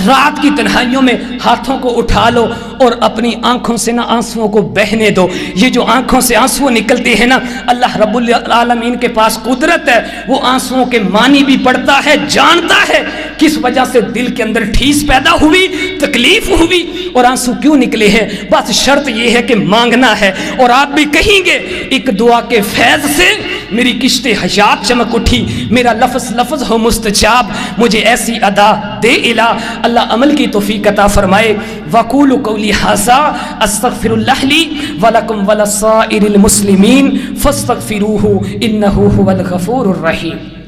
رات کی تنہائیوں میں ہاتھوں کو اٹھا لو اور اپنی آنکھوں سے نا آنسوؤں کو بہنے دو۔ یہ جو آنکھوں سے آنسو نکلتے ہیں نا، اللہ رب العالمین کے پاس قدرت ہے، وہ آنسوؤں کے معنی بھی پڑھتا ہے، جانتا ہے کس وجہ سے دل کے اندر ٹھیس پیدا ہوئی، تکلیف ہوئی اور آنسو کیوں نکلے ہیں۔ بس شرط یہ ہے کہ مانگنا ہے، اور آپ بھی کہیں گے ایک دعا کے فیض سے میری کشت حیات چمک اٹھی، میرا لفظ لفظ ہو مستجاب، مجھے ایسی ادا دے الہ۔ اللہ عمل کی توفیق عطا فرمائے۔ وقولوا قولی ھذا استغفر اللہ لی ولکم ولسائر المسلمین فاستغفروہ انہ ھو الغفور الرحیم۔